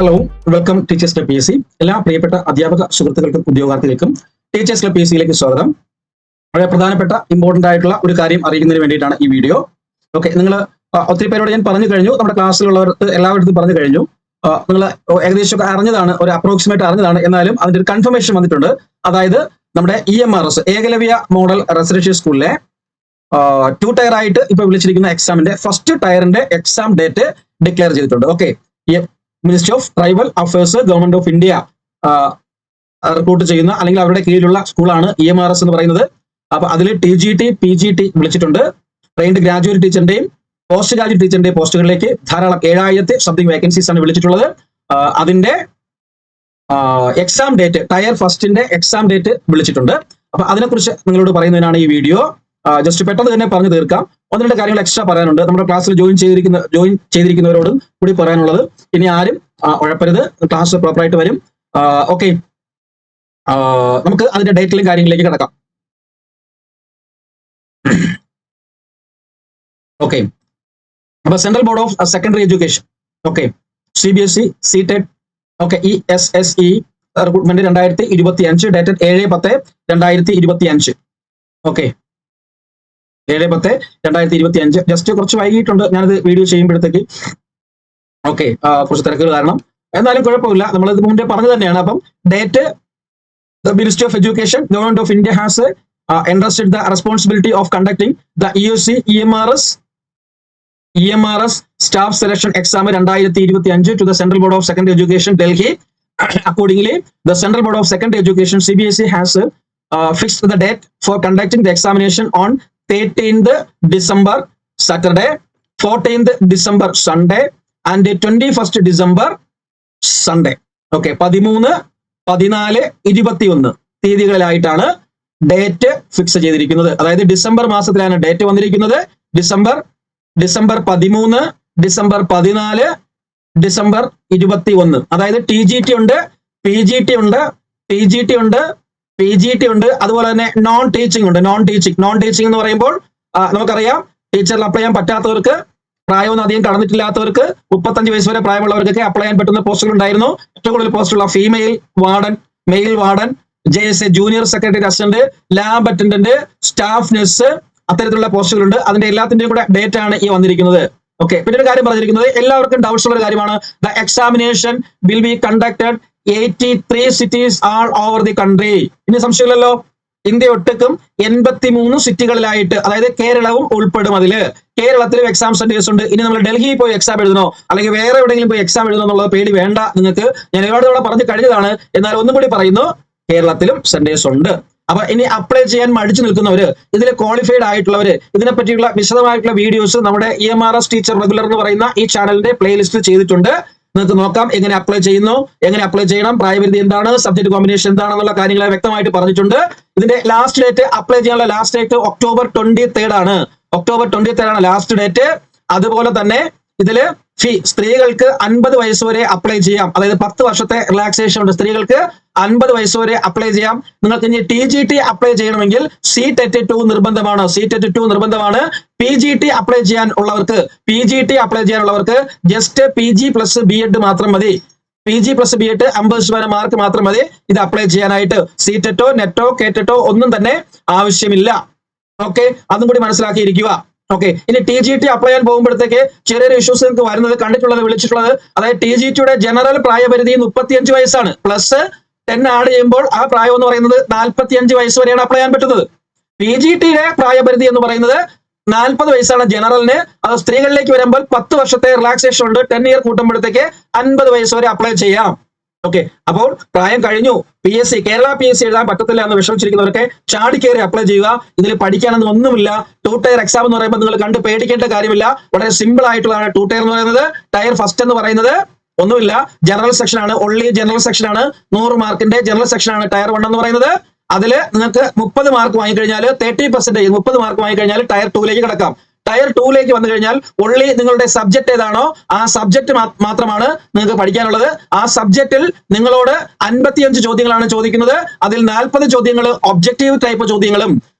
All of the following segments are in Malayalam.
Hello, welcome teachers club PSC. എല്ലാ പ്രിയപ്പെട്ട അധ്യാപക സുഹൃത്തുക്കൾക്കും ഉദ്യോഗാർത്ഥികൾക്കും ടീച്ചേഴ്സ് ക്ലബ് PSCയിലേക്ക് സ്വാഗതം. വളരെ പ്രധാനപ്പെട്ട ഇമ്പോർട്ടന്റ് ആയിട്ടുള്ള ഒരു കാര്യം അറിയിക്കുന്നതിന് വേണ്ടിയിട്ടാണ് ഈ വീഡിയോ. ഓക്കെ, നിങ്ങൾ ഒത്തിരി പേരോട് ഞാൻ പറഞ്ഞു കഴിഞ്ഞു, നമ്മുടെ ക്ലാസ്സിലുള്ളവർക്ക് എല്ലാവരുടെ പറഞ്ഞു കഴിഞ്ഞു. നിങ്ങൾ ഏകദേശം അറിഞ്ഞതാണ്, ഒരു അപ്രോക്സിമേറ്റ് അറിഞ്ഞതാണ്. എന്നാലും അതിന്റെ ഒരു കൺഫർമേഷൻ വന്നിട്ടുണ്ട്. അതായത് നമ്മുടെ EMRS ഏകലവ്യ മോഡൽ റെസിഡൻഷ്യൽ സ്കൂളിലെ 2 ടയർ ആയിട്ട് ഇപ്പൊ വിളിച്ചിരിക്കുന്ന എക്സാമിന്റെ ഫസ്റ്റ് ടയറിന്റെ എക്സാം ഡേറ്റ് ഡിക്ലെയർ ചെയ്തിട്ടുണ്ട്. Okay, ministry of tribal affairs, government of India report ചെയ്യുന്ന അല്ലെങ്കിൽ അവരുടെ കീഴിലുള്ള സ്കൂളാണ് EMRS എന്ന് പറയുന്നത്. അപ്പൊ അതിൽ TGT PGT വിളിച്ചിട്ടുണ്ട്. ട്രെയിൻഡ് ഗ്രാജുവേറ്റ് ടീച്ചറിന്റെയും പോസ്റ്റ് ഗ്രാജുവേറ്റ് ടീച്ചറിന്റെയും പോസ്റ്റുകളിലേക്ക് ധാരാളം 7000 സംതിങ് വേക്കൻസീസ് ആണ് വിളിച്ചിട്ടുള്ളത്. അതിന്റെ എക്സാം ഡേറ്റ്, ടയർ ഫസ്റ്റിന്റെ എക്സാം ഡേറ്റ് വിളിച്ചിട്ടുണ്ട്. അപ്പൊ അതിനെക്കുറിച്ച് നിങ്ങളോട് പറയുന്നതിനാണ് ഈ വീഡിയോ. ജസ്റ്റ് പെട്ടെന്ന് തന്നെ പറഞ്ഞു തീർക്കാം. 1-2 കാര്യങ്ങൾ എക്സ്ട്രാ പറയാനുണ്ട്. നമ്മുടെ ക്ലാസ്സിൽ ജോയിൻ ചെയ്തിരിക്കുന്നവരോടും കൂടി പറയാനുള്ളത്, ഇനി ആരും ഉഴപ്പരുത്, ക്ലാസ് പ്രോപ്പറായിട്ട് വരും. ഓക്കെ, നമുക്ക് അതിന്റെ ഡേറ്റിലും കാര്യങ്ങളിലേക്ക് കിടക്കാം. ഓക്കെ, അപ്പൊ central board of secondary education, okay, CBSE CTET, okay, ESSE recruitment 2025, dated 7/10/2025. Okay, 7/10/2025. Just കുറച്ച് വൈകിട്ടുണ്ട് ഞാനത് വീഡിയോ ചെയ്യുമ്പോഴത്തേക്ക്. ഓക്കെ, കുറച്ച് തിരക്കുകൾ കാരണം, എന്നാലും കുഴപ്പമില്ല, നമ്മളിത് മുന്നേ പറഞ്ഞു തന്നെയാണ്. അപ്പം date, the Ministry of Education, Government of India has entrusted the responsibility of conducting the EOC EMRS staff selection exam 2025 to the Central Board of Secondary Education, Delhi. Accordingly, the Central Board of Secondary Education, CBSE, has fixed the date for conducting the examination on 13th December Saturday, 14th December Sunday, and 21st December Sunday. Okay, 13, 14, 21 തീയതികളിലായിട്ടാണ് date fix ചെയ്തിരിക്കുന്നത്. അതായത് ഡിസംബർ മാസത്തിലാണ് ഡേറ്റ് വന്നിരിക്കുന്നത്. December 13, December 14, December 21. അതായത് TGT ഉണ്ട്, PGT ഉണ്ട്, PGT ഉണ്ട്, PGT ഉണ്ട്, അതുപോലെ തന്നെ നോൺ ടീച്ചിങ് ഉണ്ട്. നോൺ ടീച്ചിങ് എന്ന് പറയുമ്പോൾ നമുക്കറിയാം, ടീച്ചറിൽ അപ്ലൈ ചെയ്യാൻ പറ്റാത്തവർക്ക്, പ്രായമൊന്നും അധികം കടന്നിട്ടില്ലാത്തവർക്ക്, 35 വയസ്സ് വരെ പ്രായമുള്ളവർക്കൊക്കെ അപ്ലൈ ചെയ്യാൻ പറ്റുന്ന പോസ്റ്റുകൾ ഉണ്ടായിരുന്നു. ഏറ്റവും കൂടുതൽ പോസ്റ്റുള്ള female warden, male warden, JSA junior secretary assistant, lab attendant, staff nurse, അത്തരത്തിലുള്ള പോസ്റ്റുകളുണ്ട്. അതിന്റെ എല്ലാത്തിന്റെയും കൂടെ ഡേറ്റ് ആണ് ഈ വന്നിരിക്കുന്നത്. ഓക്കെ, പിന്നെ ഒരു കാര്യം പറഞ്ഞിരിക്കുന്നത്, എല്ലാവർക്കും ഡൗട്ട്സ് ഉള്ള ഒരു കാര്യമാണ്. The examination will be conducted 83 cities all over the country. ഇനി സംശയമില്ലല്ലോ, ഇന്ത്യ ഒട്ടുക്കും 83 സിറ്റികളിലായിട്ട്, അതായത് കേരളവും ഉൾപ്പെടും. അതില് കേരളത്തിലും എക്സാം സെന്റേഴ്സ് ഉണ്ട്. ഇനി നമ്മൾ ഡൽഹിയിൽ പോയി എക്സാം എഴുതണോ അല്ലെങ്കിൽ വേറെ എവിടെയെങ്കിലും പോയി എക്സാം എഴുതണോ എന്നുള്ളത് പേടി വേണ്ട നിങ്ങൾക്ക്. ഞാൻ ഒരുപാട് തവണ പറഞ്ഞു കഴിഞ്ഞതാണ്, എന്നാൽ ഒന്നും കൂടി പറയുന്നു, കേരളത്തിലും സെന്റേഴ്സ് ഉണ്ട്. അപ്പൊ ഇനി അപ്ലൈ ചെയ്യാൻ മടിച്ചു നിൽക്കുന്നവര്, ഇതിൽ ക്വാളിഫൈഡ് ആയിട്ടുള്ളവര്, ഇതിനെപ്പറ്റിയുള്ള വിശദമായിട്ടുള്ള വീഡിയോസ് നമ്മുടെ EMRS ടീച്ചർ റെഗുലർ എന്ന് പറയുന്ന ഈ ചാനലിന്റെ പ്ലേലിസ്റ്റ് ചെയ്തിട്ടുണ്ട്. നിങ്ങൾക്ക് നോക്കാം എങ്ങനെ അപ്ലൈ ചെയ്യുന്നു, എങ്ങനെ അപ്ലൈ ചെയ്യണം, പ്രായപരിധി എന്താണ്, സബ്ജക്ട് കോമ്പിനേഷൻ എന്താണെന്നുള്ള കാര്യങ്ങളെ വ്യക്തമായിട്ട് പറഞ്ഞിട്ടുണ്ട്. ഇതിന്റെ ലാസ്റ്റ് ഡേറ്റ്, അപ്ലൈ ചെയ്യാനുള്ള ലാസ്റ്റ് ഡേറ്റ് October 23rd ആണ്. October 23rd ആണ് ലാസ്റ്റ് ഡേറ്റ്. അതുപോലെ തന്നെ ഇതില് ഫീ, സ്ത്രീകൾക്ക് 50 വയസ്സ് വരെ അപ്ലൈ ചെയ്യാം. അതായത് 10 വർഷത്തെ റിലാക്സേഷൻ ഉണ്ട്. സ്ത്രീകൾക്ക് 50 വയസ്സ് വരെ അപ്ലൈ ചെയ്യാം. നിങ്ങൾക്ക് ഇനി TGT അപ്ലൈ ചെയ്യണമെങ്കിൽ CTET 2 നിർബന്ധമാണ്. CTET 2 നിർബന്ധമാണ്. PGT അപ്ലൈ ചെയ്യാനുള്ളവർക്ക് ജസ്റ്റ് PG + B.Ed മാത്രം മതി. PG + B.Ed 50% മാർക്ക് മാത്രം മതി ഇത് അപ്ലൈ ചെയ്യാനായിട്ട്. CTET, നെറ്റോ, കേറ്റോ ഒന്നും തന്നെ ആവശ്യമില്ല. ഓക്കെ, അതും കൂടി മനസ്സിലാക്കിയിരിക്കുക. ഓക്കെ, ഇനി TGT അപ്ലൈ ചെയ്യാൻ പോകുമ്പോഴത്തേക്ക് ചെറിയൊരു ഇഷ്യൂസ് നിങ്ങൾക്ക് വരുന്നത്, കണ്ടിട്ടുള്ളത്, വിളിച്ചിട്ടുള്ളത്. അതായത് TGTയുടെ ജനറൽ പ്രായപരിധി 35 വയസ്സാണ്. പ്ലസ് 10 ആഡ് ചെയ്യുമ്പോൾ ആ പ്രായം എന്ന് പറയുന്നത് 45 വയസ്സ് വരെയാണ് അപ്ലൈ ചെയ്യാൻ പറ്റുന്നത്. PGTയുടെ പ്രായപരിധി എന്ന് പറയുന്നത് 40 വയസ്സാണ് ജനറലിന്. അത് സ്ത്രീകളിലേക്ക് വരുമ്പോൾ 10 വർഷത്തെ റിലാക്സേഷൻ ഉണ്ട്. 10 ഇയർ കൂട്ടുമ്പോഴത്തേക്ക് 50 വയസ്സ് വരെ അപ്ലൈ ചെയ്യാം. ഓക്കെ, അപ്പോൾ പ്രായം കഴിഞ്ഞു, കേരള PSC എഴുതാൻ പറ്റത്തില്ല എന്ന് വിഷമിച്ചിരിക്കുന്നവരൊക്കെ ചാടിക്കേറി അപ്ലൈ ചെയ്യുക. ഇതിൽ പഠിക്കാനൊന്നും ഒന്നുമില്ല. 2 ടയർ എക്സാം എന്ന് പറയുമ്പോൾ നിങ്ങൾ കണ്ട് പേടിക്കേണ്ട കാര്യമില്ല. വളരെ സിമ്പിൾ ആയിട്ടുള്ളതാണ് 2 ടയർ എന്ന് പറയുന്നത്. ടയർ ഫസ്റ്റ് എന്ന് പറയുന്നത് ഒന്നുമില്ല, ജനറൽ സെക്ഷൻ ആണ്, ഒൺലി ജനറൽ സെക്ഷൻ ആണ്. 100 മാർക്കിന്റെ ജനറൽ സെക്ഷൻ ആണ് ടയർ 1 എന്ന് പറയുന്നത്. അതിൽ നിങ്ങൾക്ക് 30 മാർക്ക് വാങ്ങിക്കഴിഞ്ഞാൽ 30% 30 മാർക്ക് വാങ്ങിക്കഴിഞ്ഞാൽ ടയർ 2ലേക്ക് കിടക്കാം. ടയർ 2ലേക്ക് വന്നു കഴിഞ്ഞാൽ ഒൺലി നിങ്ങളുടെ സബ്ജക്ട് ഏതാണോ ആ സബ്ജക്ട് മാത്രമാണ് നിങ്ങൾക്ക് പഠിക്കാനുള്ളത്. ആ സബ്ജക്റ്റിൽ നിങ്ങളോട് 55 ചോദ്യങ്ങളാണ് ചോദിക്കുന്നത്. അതിൽ 40 ചോദ്യങ്ങൾ ഒബ്ജക്റ്റീവ് ടൈപ്പ് ചോദ്യങ്ങളും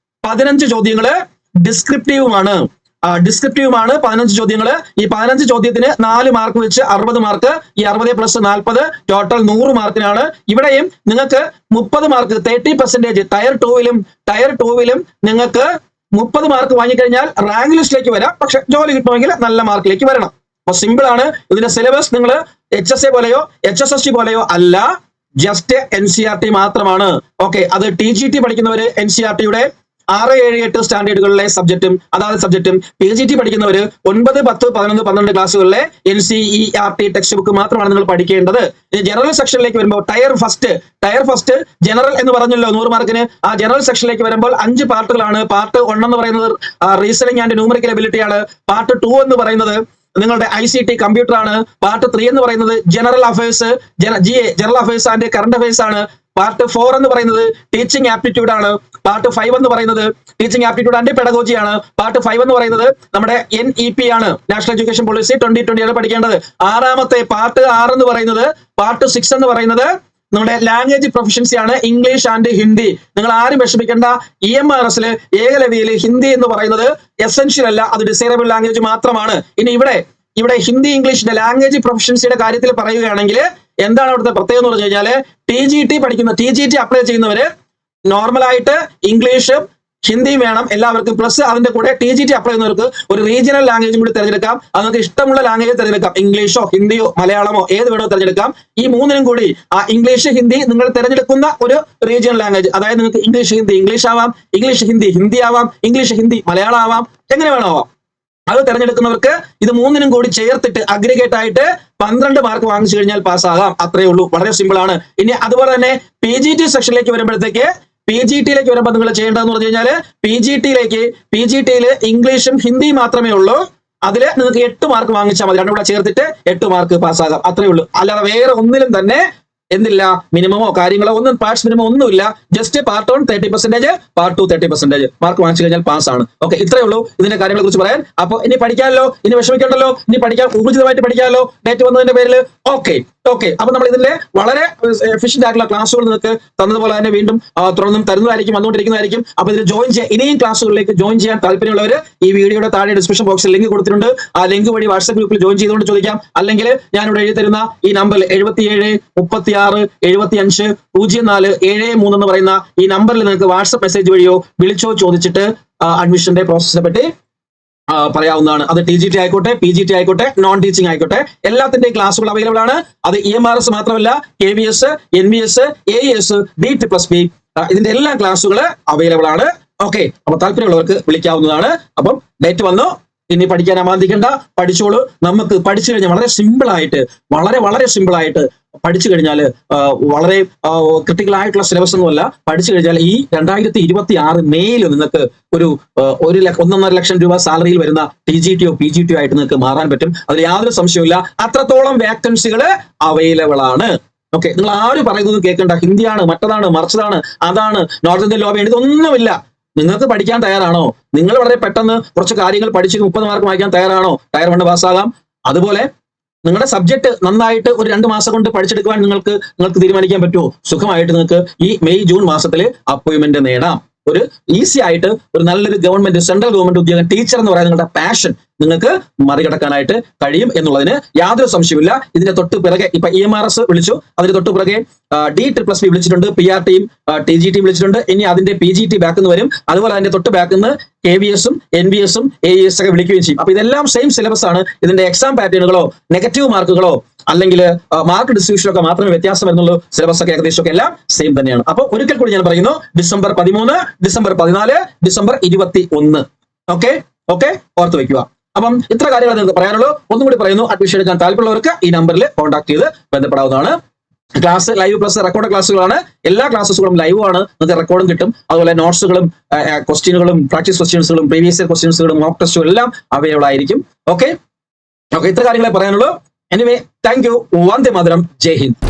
15 ചോദ്യങ്ങൾ ഡിസ്ക്രിപ്റ്റീവുമാണ്. ഡിസ്ക്രിപ്റ്റീവുമാണ് 15 ചോദ്യങ്ങൾ. ഈ 15 ചോദ്യത്തിന് 4 മാർക്ക് വെച്ച് 60 മാർക്ക്. ഈ 60 + 40 ടോട്ടൽ 100 മാർക്കിനാണ്. ഇവിടെയും നിങ്ങൾക്ക് 30 മാർക്ക് 30% ടയർ 2വിലും നിങ്ങൾക്ക് 30 മാർക്ക് വാങ്ങിക്കഴിഞ്ഞാൽ റാങ്ക് ലിസ്റ്റിലേക്ക് വരാം. പക്ഷെ ജോലി കിട്ടണമെങ്കിൽ നല്ല മാർക്കിലേക്ക് വരണം. അപ്പൊ സിമ്പിൾ ആണ്. ഇതിന്റെ സിലബസ് നിങ്ങൾ HSA പോലെയോ HSST പോലെയോ അല്ല, ജസ്റ്റ് NCERT മാത്രമാണ്. ഓക്കെ, അത് TGT പഠിക്കുന്നവര് NCERTയുടെ 6, 7, 8 സ്റ്റാൻഡേർഡുകളിലെ സബ്ജക്റ്റും PGT പഠിക്കുന്നവര് 9, 10, 11, 12 ക്ലാസ്സുകളിലെ NCERT text book മാത്രമാണ് നിങ്ങൾ പഠിക്കേണ്ടത്. ജനറൽ സെക്ഷനിലേക്ക് വരുമ്പോൾ ടയർ ഫസ്റ്റ് ജനറൽ എന്ന് പറഞ്ഞല്ലോ 100 മാർക്കിന്. ആ ജനറൽ സെക്ഷനിലേക്ക് വരുമ്പോൾ 5 പാർട്ടുകളാണ്. പാർട്ട് 1 എന്ന് പറയുന്നത് റീസണിംഗ് ആൻഡ് ന്യൂമറിക്കൽ എബിലിറ്റി ആണ്. പാർട്ട് 2 എന്ന് പറയുന്നത് നിങ്ങളുടെ ICT കമ്പ്യൂട്ടർ ആണ്. പാർട്ട് 3 എന്ന് പറയുന്നത് general affairs general affairs and current affairs ആണ്. പാർട്ട് 4 എന്ന് പറയുന്നത് ടീച്ചിങ് ആപ്റ്റിറ്റ്യൂഡ് ആണ്. പാർട്ട് 5 എന്ന് പറയുന്നത് ടീച്ചിങ് ആപ്റ്റിറ്റ്യൂഡ് ആൻഡ് പെഡഗോജി ആണ്. പാർട്ട് 5 എന്ന് പറയുന്നത് നമ്മുടെ NEP ആണ്, നാഷണൽ എഡ്യൂക്കേഷൻ പോളിസി 2020 ആണ് പഠിക്കേണ്ടത്. ആറാമത്തെ പാർട്ട് 6 എന്ന് പറയുന്നത് പാർട്ട് 6 എന്ന് പറയുന്നത് നമ്മുടെ ലാംഗ്വേജ് പ്രൊഫഷൻസി ആണ്, ഇംഗ്ലീഷ് ആൻഡ് ഹിന്ദി. നിങ്ങൾ ആരും വിഷമിക്കേണ്ട. EMRS ഏകലവ്യയിൽ ഹിന്ദി എന്ന് പറയുന്നത് എസെൻഷ്യൽ അല്ല, അത് ഡിസൈറബിൾ ലാംഗ്വേജ് മാത്രമാണ്. ഇനി ഇവിടെ ഹിന്ദി ഇംഗ്ലീഷിന്റെ ലാംഗ്വേജ് പ്രൊഫഷൻസിയുടെ കാര്യത്തിൽ പറയുകയാണെങ്കിൽ എന്താണ് അവിടുത്തെ പ്രത്യേകത എന്ന് പറഞ്ഞു കഴിഞ്ഞാൽ TGT അപ്ലൈ ചെയ്യുന്നവര് നോർമലായിട്ട് ഇംഗ്ലീഷും ഹിന്ദിയും വേണം എല്ലാവർക്കും. പ്ലസ് അതിന്റെ കൂടെ TGT അപ്ലൈ ചെയ്യുന്നവർക്ക് ഒരു റീജിയണൽ ലാംഗ്വേജും കൂടി തിരഞ്ഞെടുക്കാം. അത് നിങ്ങൾക്ക് ഇഷ്ടമുള്ള ലാംഗ്വേജ് തിരഞ്ഞെടുക്കാം. ഇംഗ്ലീഷോ ഹിന്ദിയോ മലയാളമോ ഏത് വേണോ തിരഞ്ഞെടുക്കാം. ഈ മൂന്നിനും കൂടി ഇംഗ്ലീഷ് ഹിന്ദി നിങ്ങൾ തിരഞ്ഞെടുക്കുന്ന ഒരു റീജിയണൽ ലാംഗ്വേജ്, അതായത് നിങ്ങൾക്ക് ഇംഗ്ലീഷ് ഹിന്ദി ഇംഗ്ലീഷ് ആവാം, ഇംഗ്ലീഷ് ഹിന്ദി ഹിന്ദി ആവാം, ഇംഗ്ലീഷ് ഹിന്ദി മലയാളം ആവാം, എങ്ങനെ വേണോ ആവാം. അത് തിരഞ്ഞെടുക്കുന്നവർക്ക് ഇത് മൂന്നിനും കൂടി ചേർത്തിട്ട് അഗ്രിഗേറ്റ് ആയിട്ട് 12 മാർക്ക് വാങ്ങിച്ചു കഴിഞ്ഞാൽ പാസ്സാകാം. അത്രയേ ഉള്ളൂ, വളരെ സിമ്പിൾ ആണ്. ഇനി അതുപോലെ തന്നെ PGT സെക്ഷനിലേക്ക് വരുമ്പോഴത്തേക്ക് PGTയിലേക്ക് വരുമ്പോൾ നിങ്ങൾ ചെയ്യേണ്ടതെന്ന് പറഞ്ഞു കഴിഞ്ഞാൽ PGTയിൽ ഇംഗ്ലീഷും ഹിന്ദിയും മാത്രമേ ഉള്ളൂ. അതിൽ നിങ്ങൾക്ക് 8 മാർക്ക് വാങ്ങിച്ചാൽ മതി. രണ്ടും കൂടെ ചേർത്തിട്ട് 8 മാർക്ക് പാസ്സാകാം. അത്രയേ ഉള്ളൂ. അല്ലാതെ വേറെ ഒന്നിലും തന്നെ എന്തില്ല മിനിമമോ കാര്യങ്ങളോ ഒന്നും പാർട്സ് മിനിമം ഒന്നുമില്ല. ജസ്റ്റ് പാർട്ട് 1 30%, പാർട്ട് 2 30% മാർക്ക് വാങ്ങിച്ചു കഴിഞ്ഞാൽ പാസ്സാണ്. ഓക്കെ, ഇത്രയേ ഉള്ളൂ ഇതിന്റെ കാര്യങ്ങളെ കുറിച്ച് പറയാൻ. അപ്പൊ ഇനി പഠിക്കാമല്ലോ, ഇനി വിഷമിക്കണ്ടല്ലോ, ഇനി ഊർജിതമായിട്ട് പഠിക്കാമല്ലോ ഡേറ്റ് വന്നതിന്റെ പേരിൽ. ഓക്കെ അപ്പൊ നമ്മൾ ഇതിന്റെ വളരെ എഫിഷ്യന്റ് ആയിട്ടുള്ള ക്ലാസ്സുകൾ നിങ്ങൾക്ക് തന്നതുപോലെ തന്നെ വീണ്ടും തുടർന്നും തരുന്നതായിരിക്കും, വന്നുകൊണ്ടിരിക്കുന്നതായിരിക്കും. അപ്പൊ ഇതിൽ ജോയിൻ ചെയ്യാൻ, ഇനിയും ക്ലാസ്സുകളിലേക്ക് ജോയിൻ ചെയ്യാൻ താല്പര്യമുള്ളവർ ഈ വീഡിയോയുടെ താഴെ ഡിസ്ക്രിപ്ഷൻ ബോക്സിൽ ലിങ്ക് കൊടുത്തിട്ടുണ്ട്. ആ ലിങ്ക് വഴി വാട്സ്ആപ്പ് ഗ്രൂപ്പിൽ ജോയിൻ ചെയ്തുകൊണ്ട് ചോദിക്കാം. അല്ലെങ്കിൽ ഞാനിവിടെ എഴുതി തരുന്ന ഈ നമ്പറിൽ 77 36 75 04 73 എന്ന് പറയുന്ന ഈ നമ്പറിൽ നിങ്ങൾക്ക് വാട്സ്ആപ്പ് മെസ്സേജ് വഴിയോ വിളിച്ചോ ചോദിച്ചിട്ട് അഡ്മിഷന്റെ പ്രോസസ്സിനെ പറ്റി പറയാവുന്നതാണ്. അത് TGT ആയിക്കോട്ടെ, PGT ആയിക്കോട്ടെ, നോൺ ടീച്ചിങ് ആയിക്കോട്ടെ, എല്ലാത്തിന്റെയും ക്ലാസ്സുകൾ അവൈലബിൾ ആണ്. അത് EMRS മാത്രമല്ല, KVS, NVS, AES, DSSB ഇതിന്റെ എല്ലാ ക്ലാസ്സുകൾ അവൈലബിൾ ആണ്. ഓക്കെ, അപ്പൊ താല്പര്യമുള്ളവർക്ക് വിളിക്കാവുന്നതാണ്. അപ്പം ഡേറ്റ് വന്നു, ഇനി പഠിക്കാൻ അമാന്തിക്കണ്ട, പഠിച്ചോളൂ. നമുക്ക് പഠിച്ചു കഴിഞ്ഞാൽ വളരെ സിമ്പിൾ ആയിട്ട് പഠിച്ചു കഴിഞ്ഞാൽ വളരെ ക്രിട്ടിക്കൽ ആയിട്ടുള്ള സിലബസ് ഒന്നുമല്ല. പഠിച്ചു കഴിഞ്ഞാൽ ഈ 2026 മെയ്യിൽ നിങ്ങൾക്ക് ഒരു 1.5 ലക്ഷം രൂപ സാലറിയിൽ വരുന്ന TGTയോ PGTയോ ആയിട്ട് നിങ്ങൾക്ക് മാറാൻ പറ്റും. അതിൽ യാതൊരു സംശയവുമില്ല. അത്രത്തോളം വേക്കൻസികൾ അവൈലബിൾ ആണ്. ഓക്കെ, നിങ്ങൾ ആരും പറയുന്നത് കേൾക്കണ്ട. ഹിന്ദിയാണ്, മറ്റതാണ്, മറിച്ചതാണ്, അതാണ്, നോർത്ത് ഇന്ത്യൻ ലോബി, ഇതൊന്നുമില്ല. നിങ്ങൾക്ക് പഠിക്കാൻ തയ്യാറാണോ? നിങ്ങൾ വളരെ പെട്ടെന്ന് കുറച്ച് കാര്യങ്ങൾ പഠിച്ച് 30 മാർക്ക് വാങ്ങിക്കാൻ തയ്യാറാണോ? ടയർ 1 പാസ്സാകാം. അതുപോലെ നിങ്ങളുടെ സബ്ജക്ട് നന്നായിട്ട് ഒരു 2 മാസം കൊണ്ട് പഠിച്ചെടുക്കുവാൻ നിങ്ങൾക്ക് തീരുമാനിക്കാൻ പറ്റുമോ? സുഖമായിട്ട് നിങ്ങൾക്ക് ഈ മെയ് ജൂൺ മാസത്തിൽ അപ്പോയിന്റ്മെന്റ് നേടാം. ഒരു ഈസി ആയിട്ട് ഒരു നല്ലൊരു സെൻട്രൽ ഗവൺമെന്റ് ഉദ്യോഗം, ടീച്ചർ എന്ന് പറയുന്ന നിങ്ങളുടെ പാഷൻ നിങ്ങൾക്ക് മറികടക്കാനായിട്ട് കഴിയും എന്നുള്ളതിന് യാതൊരു സംശയമില്ല. ഇതിന്റെ തൊട്ട് പിറകെ ഇപ്പൊ EMRS വിളിച്ചു, അതിന്റെ തൊട്ട് പിറകെ DSSB വിളിച്ചിട്ടുണ്ട്, PRTയും TGTയും വിളിച്ചിട്ടുണ്ട്. ഇനി അതിന്റെ PGT ബാക്കിൽ നിന്ന് വരും. അതുപോലെ അതിന്റെ തൊട്ട് ബാക്കിൽ നിന്ന് KVSഉം NVSഉം AES ഒക്കെ വിളിക്കുകയും ചെയ്യും. അപ്പൊ ഇതെല്ലാം സെയിം സിലബസ് ആണ്. ഇതിന്റെ എക്സാം പാറ്റേണുകളോ നെഗറ്റീവ് മാർക്കുകളോ അല്ലെങ്കിൽ മാർക്ക് ഡിസ്ട്രിബ്യൂഷൻ ഒക്കെ മാത്രമേ വ്യത്യാസം വരുന്നുള്ളൂ. സിലബസ് ഒക്കെ ഏകദേശം ഒക്കെ എല്ലാം സെയിം തന്നെയാണ്. അപ്പൊ ഒരിക്കൽ കൂടി ഞാൻ പറയുന്നു, ഡിസംബർ 13, ഡിസംബർ 14, ഡിസംബർ 21. ഓക്കെ ഓർത്ത് വെക്കുക. അപ്പം ഇത്ര കാര്യങ്ങൾ നിങ്ങൾക്ക് പറയാനുള്ളൂ. ഒന്നും കൂടി പറയുന്നു, അഡ്മിഷൻ എടുക്കാൻ താല്പര്യമുള്ളവർക്ക് ഈ നമ്പറിൽ കോൺടാക്ട് ചെയ്ത് ബന്ധപ്പെടാവുന്നതാണ്. ക്ലാസ് ലൈവ് പ്ലസ് റെക്കോർഡ് ക്ലാസ്സുകളാണ്. എല്ലാ ക്ലാസ്സുകളും ലൈവ് ആണ്, നിങ്ങൾക്ക് റെക്കോർഡും കിട്ടും. അതുപോലെ നോട്ട്സുകളും ക്വസ്റ്റ്യനുകളും പ്രാക്ടീസ് ക്വസ്റ്റ്യൻസുകളും പ്രീവിയസ് ഇയർ ക്വസ്റ്റ്യൻസുകളും മോക്ക് ടെസ്റ്റും എല്ലാം അവൈലബിൾ ആയിരിക്കും. ഓക്കെ ഇത്ര കാര്യങ്ങളെ പറയാനുള്ളൂ. Anyway, thank you. വന്ദേ മാതരം. ജയ് ഹിന്ദ്.